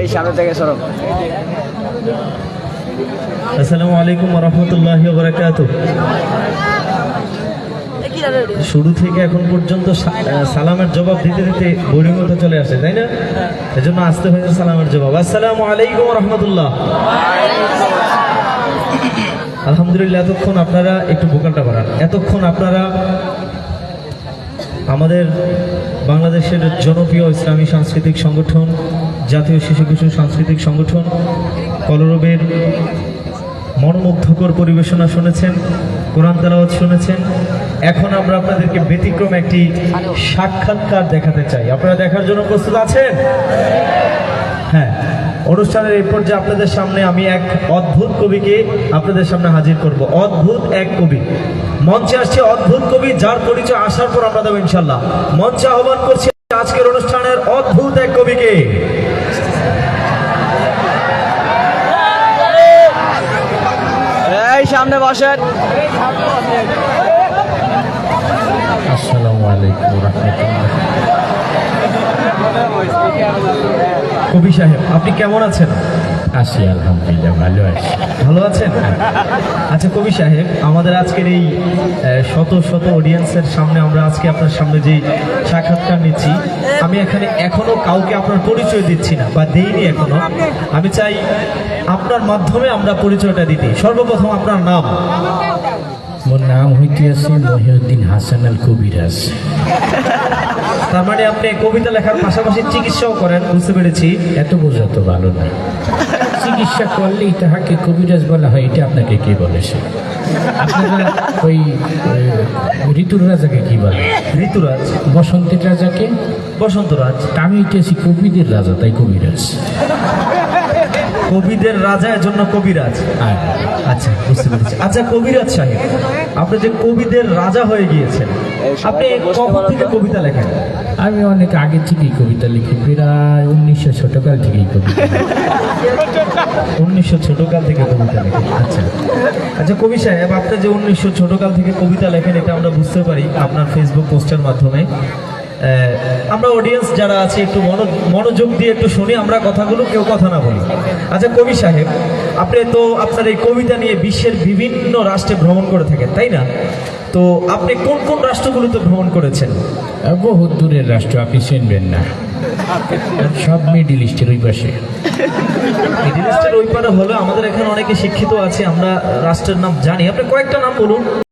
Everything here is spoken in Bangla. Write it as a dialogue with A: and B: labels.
A: এই সামনে থেকে সরো।
B: আসসালামু আলাইকুম ওয়া রাহমাতুল্লাহি ওয়া বারাকাতুহু। শুরু থেকে এখন পর্যন্ত সালামের জবাব দিতে দিতে বোরিং হতে চলে আসে, তাই না? এজন্য আসতে হয়েছে সালামের জবাব। আসসালামু আলাইকুম ওয়া রাহমাতুল্লাহ। আলহামদুলিল্লাহ, এতক্ষণ আপনারা একটু ভোকালটা বাড়ান। এতক্ষণ আপনারা আমাদের বাংলাদেশের জনপ্রিয় ইসলামী সাংস্কৃতিক সংগঠন জাতীয় শিশু কিশোর সাংস্কৃতিক সংগঠন কলরবের মনোমুগ্ধকর পরিবেশনা শুনেছেন, কোরআন তেলাওয়াত শুনেছেন। এখন আমরা আপনাদেরকে ব্যতিক্রম একটি সাক্ষাৎকার দেখাতে চাই। আপনারা দেখার জন্য প্রস্তুত আছেন? হ্যাঁ, অনুষ্ঠানের এই পর্যায়ে আপনাদের সামনে আমি এক অদ্ভুত কবিকে আপনাদের সামনে হাজির করব। অদ্ভুত এক কবি মঞ্চে আসছে, অদ্ভুত কবি যার পরিচয় আসার পর আমরা দেবো ইনশাল্লাহ। মঞ্চে আহ্বান করছি আজকের অনুষ্ঠানের অদ্ভুত এক কবিকে।
A: এই সামনে বসেন।
B: আসসালামু আলাইকুম ওয়া রাহমাতুল্লাহ। কবি সাহেব, আপনি কেমন আছেন?
C: আছি আলহামদুলিল্লাহ, ভালো আছি।
B: ভালো আছেন? আচ্ছা কবি সাহেব, আমাদের আজকের এই শত শত অডিয়েন্সের সামনে আমরা আজকে আপনার সামনে যে সাক্ষাৎকার নিচ্ছি, আমি এখনো কাউকে আপনার পরিচয় দিচ্ছি না বা দেইনি এখনো। আমি চাই আপনার মাধ্যমে আমরা পরিচয়টা দিতে। সর্বপ্রথম আপনার নাম।
C: মোর নাম হইতেছে মহিউদ্দিন হাসান আল কবিরাজ।
B: তার মানে আপনি কবিতা লেখার পাশাপাশি চিকিৎসাও করেন, বুঝতে পেরেছি।
C: এত বোঝা তো ভালো না। চিকিৎসা করলেই তাহাকে কবিরাজ বলা হয়, এটা আপনাকে কে বলেছে? আপনারা ওই ঋতুর রাজাকে কি বলে?
B: ঋতুরাজ।
C: বসন্তের রাজাকে
B: বসন্তরাজ।
C: আমি হইতেছি কবিদের রাজা, তাই কবিরাজ।
B: কবিদের রাজা, এর জন্য কবিরাজ। আচ্ছা, বুঝতে পেরেছি। আচ্ছা কবিরাজ সাহেব, আপনি যে কবিদের রাজা হয়ে গিয়েছেন, আপনি কখন থেকে কবিতা লেখেন?
C: আমি অনেক আগে থেকেই কবিতা লিখি, প্রায় 1900 ছোটকাল থেকেই কবিতা।
B: 1900 ছোটকাল থেকে কবিতা লেখেন। আচ্ছা আচ্ছা কবি সাহেব, আপনি যে 1900 ছোটকাল থেকে কবিতা লেখেন, এটা আমরা বুঝতে পারি আপনার ফেসবুক পোস্টের মাধ্যমে। আমরা অডিয়েন্স যারা আছে একটু মনোযোগ দিয়ে একটু শুনি আমরা কথাগুলো, কেউ কথা না বলি। আচ্ছা কবি সাহেব, আপনি তো আপনার এই কবিতা নিয়ে বিশ্বের বিভিন্ন রাষ্ট্রে ভ্রমণ করে থাকেন, তাই না? তো আপনি কোন কোন রাষ্ট্রগুলোতে ভ্রমণ করেছেন?
C: বহু দূরের রাষ্ট্র, আপনি চিনবেন না, সব মিডিল ইস্টের ওই পাশে।
B: মিডিল ইস্টের ওই পারে হলো, আমাদের এখানে অনেকে শিক্ষিত আছে, আমরা রাষ্ট্রের নাম জানি। আপনি কয়েকটা নাম বলুন।